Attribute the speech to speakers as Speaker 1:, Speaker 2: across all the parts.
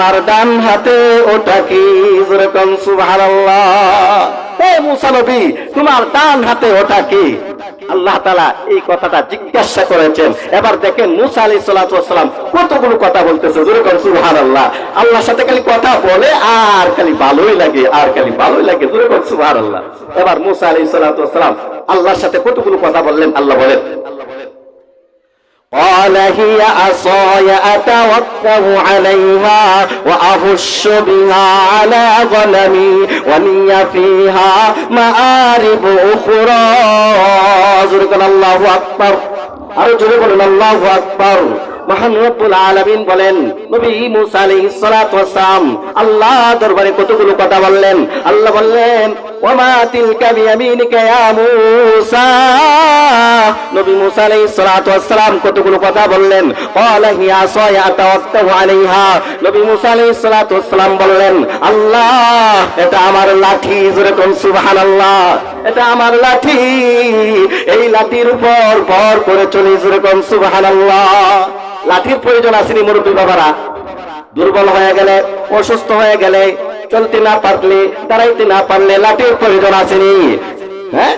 Speaker 1: তোমার ডান হাতে ওটা কি? যেরকম সুবহানাল্লাহ। হে মুসা নবী, তোমার ডান হাতে ওটা কি? আল্লাহ তাআলা এই কথাটা জিজ্ঞাসা করেছেন। এবার দেখেন মুসা আলাইহিস সালাতু ওয়াস সালাম কতগুলো কথা বলতেছে, যেরকম সুবহানাল্লাহ। আল্লাহর সাথে খালি কথা বলে আর খালি ভালোই লাগে, আর খালি ভালোই লাগে, যেরকম সুবহানাল্লাহ। এবার মুসা আলাইহিস সালাতু ওয়াস সালাম আল্লাহর সাথে কতগুলো কথা বললেন, আল্লাহ বলেন قال هي عصاي أتوكأ عليها وأهش بها على غنمي ولي فيها مآرب أخرى الله أكبر আরো জোরে বলেন আল্লাহু আকবার। মহান রব্বুল আলামিন বলেন নবী মুসা আলাইহিস সালাতু ওয়াস সালাম আল্লাহ দরবারে কতগুলো কথা বললেন। আল্লাহ বললেন ওয়ামা তিলকা বিয়ামিনিকা ইয়া মুসা। নবী মুসা আলাইহিস সালাতু ওয়াস সালাম কতগুলো কথা বললেন। ক্বালা হিয়া আসায়া আতাওয়াক্কাউ আলাইহা। নবী মুসা আলাইহিস সালাতু ওয়াস সালাম বললেন আল্লাহ এটা আমার লাঠি, যেরকম সুবহানাল্লাহ, এটা আমার লাঠি, এই লাঠির উপর ভর করে চলি, যেরকম সুবহানাল্লাহ। লাঠির প্রয়োজন আসেনি মুরব্বী বাবারা? দুর্বল হয়ে গেলে, অসুস্থ হয়ে গেলে, চলতে না পারলে, দাঁড়াইতে না পারলে লাঠির প্রয়োজন আসেনি? হ্যাঁ,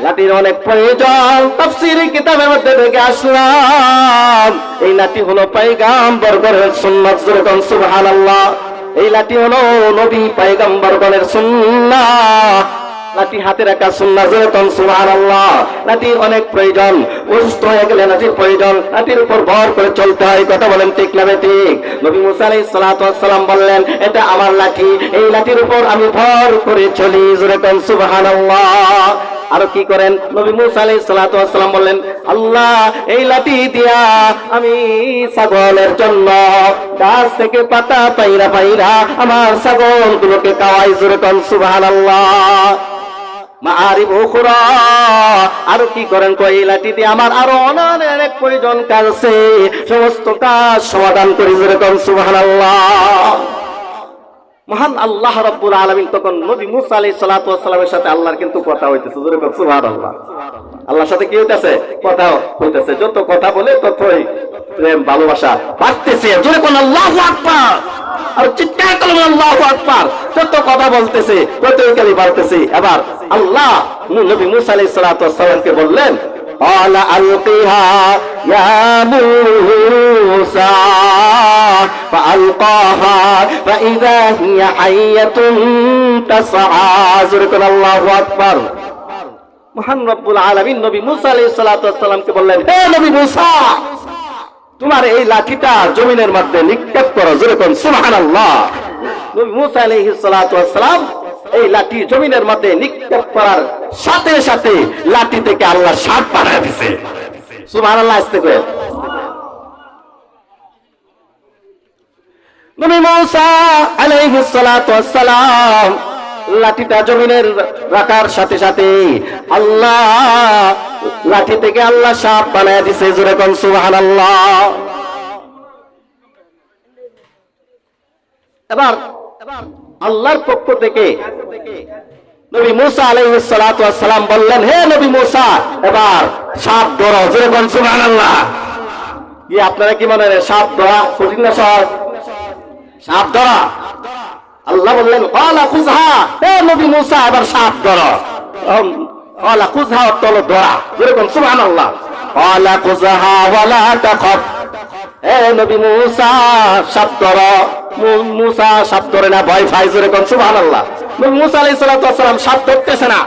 Speaker 1: লাঠির অনেক প্রয়োজন। তাফসীরের কিতাবের মধ্যে দেখে আসলাম এই লাঠি হলো পয়গম্বরগণের সুন্নাত, যেরকম সুবহানাল্লাহ। এই লাঠি হলো নবী পয়গম্বরগণের সুন্নাত। লাঠি হাতে রাখা সুন্নাহ, যেরকম সুবহানাল্লাহ। লাঠির অনেক প্রয়োজন, অসুস্থ হয়ে গেলে লাঠির প্রয়োজন, লাঠির উপর ভর করে চলতে হয়। কথা বলেন ঠিক না ঠিক? নবী মুসা আলাইহিস সালাতু ওয়াস সালাম বললেন এটা আমার লাঠি, এই লাঠির উপর আমি ভর করে চলি, যেরকম সুবহানাল্লাহ। আরো কি করেন নবী মুসা আলাইহিস সালাতু ওয়াস সালাম বললেন আল্লাহ এই লাঠি দিয়া আমি ছাগলের জন্য গাছ থেকে পাতা পাইরা পাইরা আমার ছাগলগুলোকে খাওয়াই, যেরকম সুবহানাল্লাহ। মাআরিব উখরা। আরো কি করেন কই এই লাঠি দিয়ে আমার আরো অনেক প্রয়োজন কাজ আছে, সমস্ত কাজ সমাধান করি, যেরকম সুবহানাল্লাহ। মহান আল্লাহ রাব্বুল আলামিন তখন নবী মুসা আলাইহিস সালাতু ওয়াস সালামের সাথে আল্লাহর কিন্তু কথা হইতেছে, যেরকম সুবহানাল্লাহ। আল্লাহর সাথে কি হইতেছে? কথা হইতেছে। যত কথা বলে ততই প্রেম ভালোবাসা বাড়তেছে, যেরকম আল্লাহু আকবার। আর চিৎকার করুন আল্লাহু আকবার। যত কথা বলতেছে ততই খালি বাড়তেছে। এবার আল্লাহ নবী মুসা আলাইহিস সালাতু ওয়াস সালামকে বললেন قال ألقها يا موسى فألقاها فإذا هي حية تسعى الله أكبر। মহান রব্বুল আলামিন নবী মুসা আলাইহিস সালাতু ওয়াস সালামকে বললেন হে নবী মুসা তোমার এই লাঠিটা জমিনের মধ্যে নিক্ষেপ করো, যেরকম সুবহানাল্লাহ। নবী মুসা আলাইহিস সালাতু ওয়াস সালাম এই লাঠি জমিনের মধ্যে নিক্ষেপ করার সাথে সাথে লাঠি থেকে আল্লাহ সাপ বানায় দিয়েছে, সুবহানাল্লাহ। আস্তে করে নবী মুসা আলাইহিস সালাতু ওয়াস সালাম লাঠিটা জমিনের রাখার সাথে সাথে আল্লাহ লাঠি থেকে আল্লাহ সাপ বানায় দিয়েছে, যেরকম সুবহানাল্লাহ। এবার আল্লাহর পক্ষ থেকে নবী মুসা আলাইহিস সালাতু ওয়াস সালাম বললেন হে নবী মুসা এবার সাপ ধরো, যেরকম সুবহানাল্লাহ। কি আপনারা কি মনে হয় সাপ ধরা কঠিন না সহজ? সাপ ধরা আল্লাহ বললেন ক্বালা খুযহা, হে নবী মুসা এবার সাপ ধরো। ক্বালা খুযহা অর্থ হলো ধরা, যেরকম সুবহানাল্লাহ। ক্বালা খুযহা ওয়ালা তাখাফ, হে নবী মুসা সাপ ধরো। মুসা সাপ ধরে না, ভয় পায়, যেরকম সুবহানাল্লাহ। নবী মুসা আলাইহিস সালাতু ওয়াস সালাম সাপ ধরতেছে না।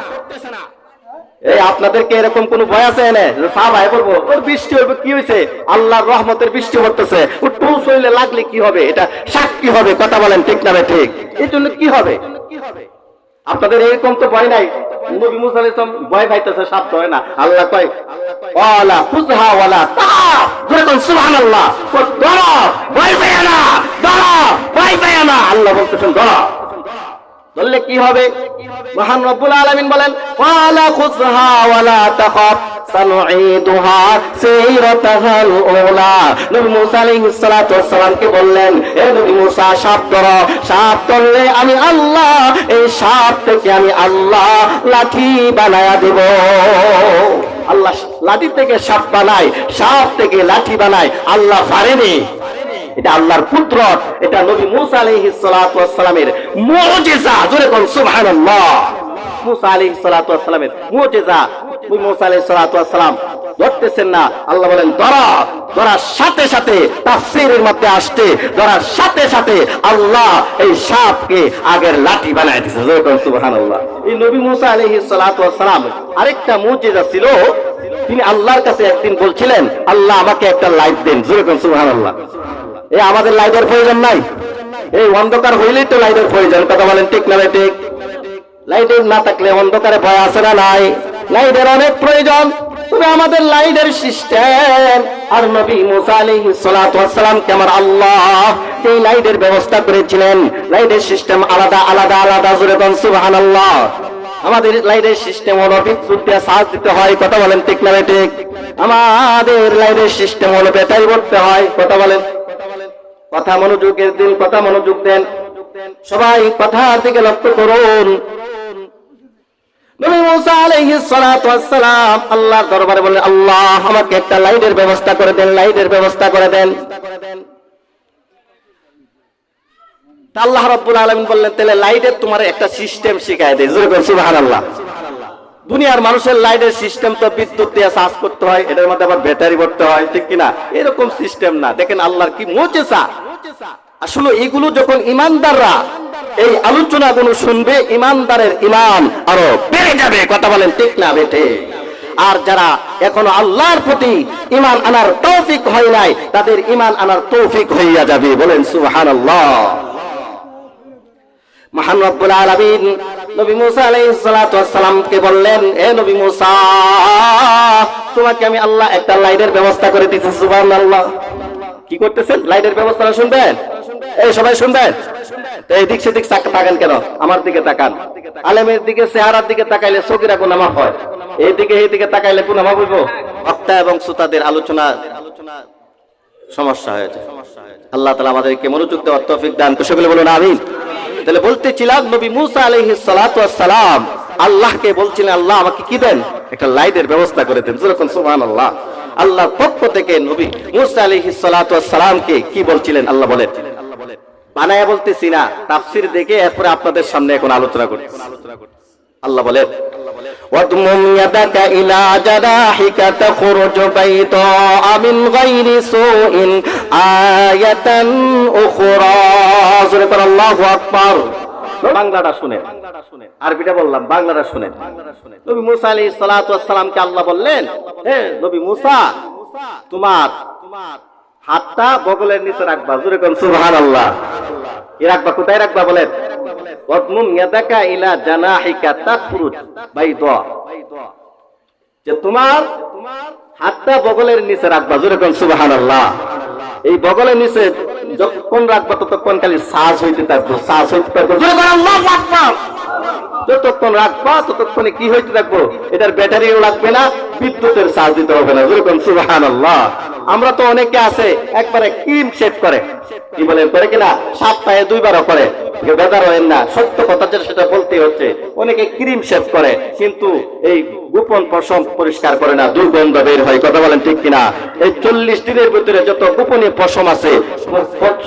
Speaker 1: এই আপনাদেরকে এরকম কোন ভয় আছে এনে সাপ আয় বলবো ওর বৃষ্টি হবে, কি হয়েছে? আল্লাহর রহমতের বৃষ্টি পড়তেছে, ওর টুল শরীরে লাগলে কি হবে? এটা সাক্ষী হবে। কথা বলেন ঠিক না ঠিক? এই জন্য কি হবে? আপনাদের এরকম তো ভয় নাই। নবী মুসা আলাইহিস সালাম ভয় পাইতেছে, সাপ ধরে না। আল্লাহ কয় ওয়ালা খুযহা ওয়ালা তাখাফ, যেরকম সুবহানাল্লাহ। ধরো, ভয় পায় না, ধরো, ভয় পায় না। আল্লাহ বলতেছেন ধরো, ধরলে কি হবে? মহান রব্বুল আলামিন বলেন ওয়ালা খুযহা ওয়ালা তাখাফ সানুঈদুহা সিরাতাহাল উলা। নবী মুসা আলাইহিস সালাতু ওয়াস সালামকে বললেন হে নবী মুসা সাপ ধরো, সাপ ধরলে আমি আল্লাহ এই সাপ থেকে আমি আল্লাহ লাঠি বানায়া দেব। আল্লাহ লাঠি থেকে সাপ বানায়, সাপ থেকে লাঠি বানায়। আল্লাহ পারেনি? এটা আল্লাহর কুদরত, এটা নবী মূসা আলাইহিস সালাতু ওয়াস সালামের মুজিজা। জোরে কোন সুবহানাল্লাহ। মূসা আলাইহিস সালাতু ওয়াস সালামের মুজিজা। ওই মূসা আলাইহিস সালাতু ওয়াস সালাম ধরতেছেন না, আল্লাহ বলেন ধরার সাথে সাথে তাফসীরের মধ্যে আসছে, ধরার সাথে সাথে আল্লাহ এই সাপকে আগের লাঠি বানায় দিয়েছে। জোরে কোন সুবহানাল্লাহ। এই নবী মূসা আলাইহিস সালাতু ওয়াস সালাম আরেকটা মুজিজা ছিল, তিনি আল্লাহর কাছে একদিন বলছিলেন, আল্লাহ আমাকে একটা লাইট দেন। জোরে কোন সুবহানাল্লাহ। এই আমাদের লাইটের প্রয়োজন নাই, এই অন্ধকার হইলেই তো লাইটের প্রয়োজন। কথা বলেন ঠিক না ঠিক? লাইটের না থাকলে অন্ধকারে ভয় আছে না নাই? লাইটের অনেক প্রয়োজন। তবে আমাদের লাইটের সিস্টেম আর নবী মূসা আলাইহিস সালাতু ওয়াস সালামকে আমার আল্লাহ এই লাইটের ব্যবস্থা করেছিলেন। লাইটের সিস্টেম আলাদা আলাদা আলাদা। জোরে কোন সুবহানাল্লাহ। আমাদের লাইটের সিস্টেম হলো বিদ্যুৎ দিয়ে চার্জ দিতে হয়। কথা বলেন ঠিক না ঠিক? আমাদের লাইটের সিস্টেম হলো ব্যাটারি ভরতে হয়। কথা বলেন, কথা মনোযোগের দিন, কথা মনোযোগ দেন সবাই, কথার দিকে লক্ষ্য করুন। নবী মূসা আলাইহিস সালাতু ওয়াস সালাম আল্লাহর দরবারে বললেন, আল্লাহ আমাকে একটা লাইটের ব্যবস্থা করে দেন, লাইটের ব্যবস্থা করে দেন। আল্লাহ রাব্বুল আলামিন বললেন, তাহলে লাইটের তোমার একটা সিস্টেম শিখায় দেই। জোরে বলুন সুবহানাল্লাহ। দুনিয়ার মানুষের লাইটের সিস্টেম তো বিদ্যুৎ দিয়ে চার্জ করতে হয়, এটার মধ্যে আবার ব্যাটারি ভরতে হয়, ঠিক কিনা? এরকম সিস্টেম না। দেখেন আল্লাহর কি মুজিজা। আসলে এগুলো যখন ইমানদাররা এই আলোচনাগুলো শুনবে, ইমানদারের ঈমান আরো বেড়ে যাবে। কথা বলেন ঠিক না বেটে? আর যারা এখনো আল্লাহর প্রতি ঈমান আনার তৌফিক হয় নাই, তাদের ঈমান আনার তৌফিক হইয়া যাবে। বলেন সুবহানাল্লাহ। মহান রব্বুল আলামিন নবী মূসা আলাইহিস সালাতু ওয়াস সালামকে বললেন, এ নবী মূসা, তোমাকে আমি আল্লাহ একটা লাইটের ব্যবস্থা করে দিয়েছি। সুবহানাল্লাহ। কি করতেছেন? লাইটের ব্যবস্থা শুনবেন? এই সবাই শুনবেন? এই দিক সেদিক তাকান কেন? আমার দিকে তাকান। আলেমের দিকে, চেহারার দিকে তাকাইলে চোখের গুনাহ মাফ হয়, এইদিকে এইদিকে তাকাইলে গুনাহ মাফ হইব? বক্তা এবং শ্রোতাদের আলোচনা সমস্যা হয়েছে। আল্লাহ তাআলা আমাদেরকে মনোযোগ দেওয়ার তৌফিক দান করুন। সকলে বলুন আমিন। তাহলে বলতেছিলাম, নবী মূসা আলাইহিস সালাতু ওয়াস সালাম আল্লাহকে বলছিলেন, আল্লাহ আমাকে কি দেন? একটা লাইটের ব্যবস্থা করে দেন। যেরকম সুবহানাল্লাহ। আল্লাহর পক্ষ থেকে নবী মূসা আলাইহিস সালাতু ওয়াস সালামকে কি বলছিলেন? আল্লাহ বলেন, বানায়া বলতেছি না, তাফসীর দেখে এরপরে আপনাদের সামনে এখন আলোচনা করতেছি। আল্লাহ বলেন, ওয়াদমুম ইয়াদাকা ইলা জারাহিকা তাখরুজ বাইদা মিন গায়রি সুইন আয়াতান উখরা। জোরে করে আল্লাহু আকবার। বাংলাটা শুনেন, আরবিটা বললাম, বাংলাটা শুনেন। নবী মূসা আলাইহিস সালাতু ওয়াস সালামকে আল্লাহ বললেন, হে নবী মূসা, তোমার হাতটা বগলের নিচে রাখবা। জোরে কোন সুবহানাল্লাহ। কি রাখবা? কোথায় রাখবা বলেন? ওয়াদমুম ইয়াদাকা ইলা জানাহিকা তাখরুজ বাইদা, যে তোমার হাতটা বগলের নিচে রাখবা। জোরে কোন সুবহানাল্লাহ। এই বগলের নিচে যতক্ষণ রাখবা ততক্ষণ খালি শ্বাস হইতে থাকবো, শ্বাস হইতে থাকবো। জোরে করে আল্লাহু আকবার। যতক্ষণ রাখবা ততক্ষণে কি হইতে থাকবো? এটার ব্যাটারিও লাগবে না, বিদ্যুতের চার্জ দিতে হবে না। জোরে কোন সুবহানাল্লাহ। আমরা তো অনেকে আছে একবারে ক্রিম শেভ করে, কি বলে করে কিনা, সপ্তাহে 2 বারও করে। বেজার হয়েন না, সত্য কথা যেটা সেটা বলতে হচ্ছে। অনেকে ক্রিম শেভ করে কিন্তু এই গোপন পশম পরিষ্কার করে না, দুর্গন্ধ বের হয়। কথা বলেন ঠিক কিনা? এই 40 দিনের ভিতরে যত গোপনীয় পশম আছে,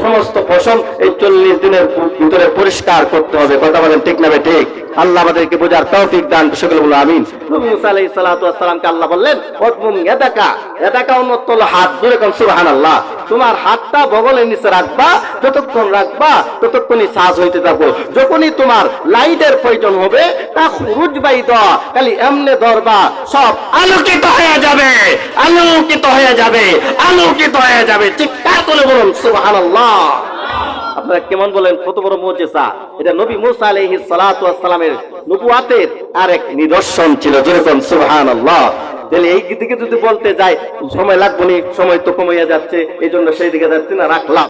Speaker 1: সমস্ত পশম এই 40 দিনের ভিতরে পরিষ্কার করতে হবে। কথা বলেন ঠিক না ঠিক? আল্লাহ আমাদেরকে বোঝার তৌফিক দান। সকলে বলুন আমিন। নবী মূসা আলাইহিস সালাতু ওয়াস সালামকে আল্লাহ বললেন, ওয়াদমুম ইয়াদাকা, ইয়াদাকা উন্নত হলো হাত। জোরে কোন সুবহানাল্লাহ। তোমার হাতটা বগলের নিচে রাখবা, যতক্ষণ রাখবা ততক্ষণই শ্বাস হইতে থাকো। যখনই তোমার লাইটের প্রয়োজন হবে, তা খুরুজ বাইদা, খালি এমনে ধরবা, সব আলোকিত হয়ে যাবে, আলোকিত হয়ে যাবে, আলোকিত হয়ে যাবে। চিৎকার করে বলুন সুবহানাল্লাহ। আপনারা কেমন বলেন? কত বড় মুজিজা! এটা নবী মূসা আলাইহিস সালাতু ওয়াস সালামের নবুয়াতের আরেক নিদর্শন ছিল। যেরকম সুবহানাল্লাহ। তাহলে এই দিকে যদি বলতে যাই সময় লাগবে না, সময় তো কমিয়ে যাচ্ছে, এই জন্য সেই দিকে যাচ্ছে না, রাখলাম।